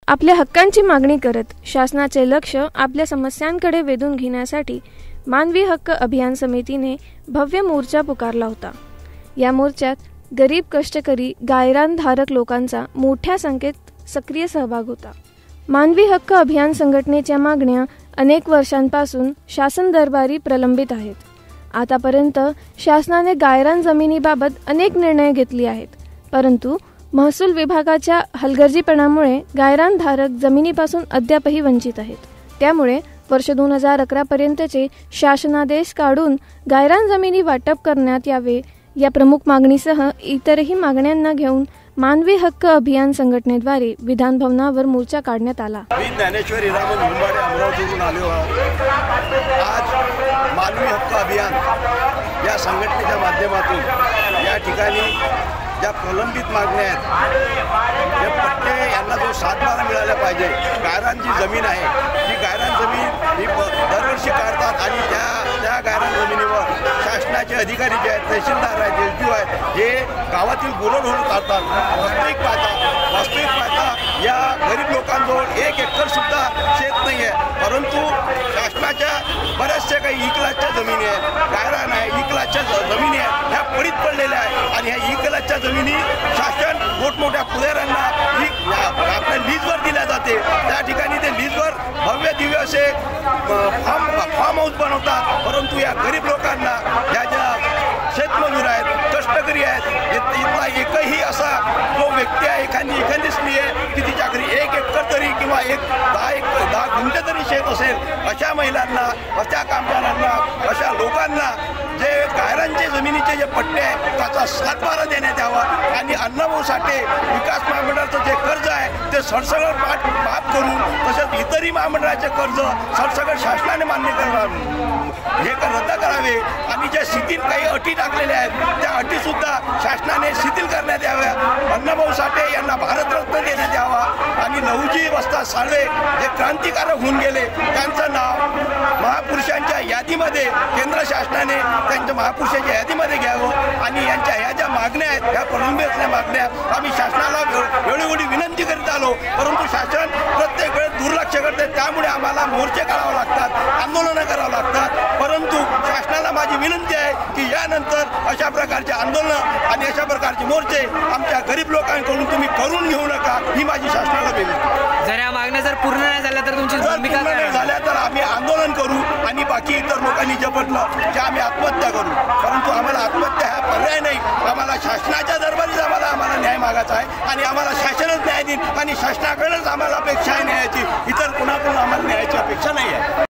आपल्या हक्कांची मागणी करत शासनाचे लक्ष आपल्या समस्यांकडे वेधून घेण्यासाठी मानवी हक्क अभियान समितीने भव्य मोर्चा पुकारला होता। या मोर्चात गरीब, कष्टकरी, गायरानधारक लोकांचा मोठ्या संख्येत सक्रिय सहभाग होता। मानवी हक्क अभियान संघटनेच्या मागण्या अनेक वर्षांपासून शासन दरबारी प्रलंबित आहेत। आतापर्यंत शासनाने गायरान जमिनीबाबत अनेक निर्णय घेतले आहेत, परंतु महसूल विभागाच्या हलगर्जीपणामुळे गायरानधारक जमिनीपासून अद्यापही वंचित आहेत। त्यामुळे वर्ष 2011 पर्यंतचे शासनादेश काढून गायरान जमिनी वाटप करण्यात यावे या प्रमुख मागणीसह इतरही मागण्यांना घेऊन मानवी हक्क अभियान संघटनेद्वारे विधान भवनावर मोर्चा काढण्यात आला। ज्ञानेश्वर हिरामन मुंबाडे अमरावतीवरून आलो आहोत। आज मानवी हक्क अभियान या संघटनेच्या माध्यमातून या ठिकाणी ज्या प्रलंबित मागण्या आहेत, हे पट्टे यांना जो 7/12 मिळाला पाहिजे। गायरान जी जमीन आहे, ही गायरान जमीन ही दरवर्षी काढतात आणि त्या गायरान जमिनीवर शासनाचे अधिकारी जे आहेत, तहसीलदार आहेत, एसडीओ आहेत, हे गावातील गुरढोरं काढतात। वास्तविक पाहता या गरीब लोकांजवळ 1 एकर सुद्धा शेत नाही आहे, परंतु शासनाच्या बऱ्याचशा काही इकलाच्या जमिनी आहेत, गायरान आहे, इकलाच्या जमिनी आहेत, ह्या पडीत पडलेल्या आहेत आणि ह्या इकलाच्या जमिनी शासन मोठमोठ्या पुढाऱ्यांना आपल्या लीजवर दिल्या जाते। त्या ठिकाणी ते लीजवर भव्य दिव्य असे फार्म हाऊस बनवतात, परंतु या गरीब लोकांना ज्या शेतमजूर आहेत, कष्टकरी आहेत, इथला एकही असा जो व्यक्ती आहे, एखादी स्त्री आहे की तिच्या घरी 1 एकर तरी किंवा 10 गुंठे तरी शेत असेल, अशा महिलांना, अशा कामगारांना, अशा लोकांना जे गायरांचे जमिनीचे जे पट्टे आहेत त्याचा 7/12 देण्यात यावा आणि अण्णाभाऊ साठे विकास महामंडळाचं जे कर्ज आहे ते सरसकट माफ करून तसेच इतरही महामंडळाचे कर्ज सरसकट शासनाने मान्य हे रद्द करावे आणि ज्या शिथिल काही अटी टाकलेल्या आहेत त्या अटीसुद्धा शासनाने शिथिल करण्यात याव्या। अण्णाभाऊ साठे यांना भारतरत्न देण्यात यावा आणि लहुजी वस्ताद साळवे जे क्रांतिकारक होऊन गेले त्यांचं नाव महापुरुषांच्या यादीमध्ये केंद्र शासनाने त्यांच्या महापुरुषांच्या यादीमध्ये घ्यावं आणि यांच्या ह्या ज्या मागण्या आहेत, ह्या प्रलंबित असलेल्या मागण्या आम्ही शासनाला वेळोवेळी विनंती करीत आलो, परंतु शासन प्रत्येक वेळेस दुर्लक्ष करते। त्यामुळे आम्हाला मोर्चे काढावे लागतात, आंदोलनं करावं लागतात, परंतु शासनाला माझी विनंती आहे की यानंतर अशा प्रकारचे आंदोलन आणि अशा प्रकारचे मोर्चे आमच्या गरीब लोकांकडून तुम्ही करून घेऊ नका, ही माझी शासनाला विनंती। जर या मागण्या पूर्ण नाही झाल्या तर तुमची भूमिका नाही झाल्या तर आम्ही आंदोलन करू आणि बाकी इतर लोकांनी जे म्हटलं की आम्ही आत्महत्या करू, परंतु आम्हाला आत्महत्या हा पर्याय नाही। आम्हाला शासनाच्या दरबारीच आम्हाला न्याय मागायचा आहे आणि आम्हाला शासनच न्याय देईल आणि शासनाकडेच आम्हाला अपेक्षा आहे न्यायाची, इतर कुणाकडून आम्हाला न्यायाची अपेक्षा नाही आहे।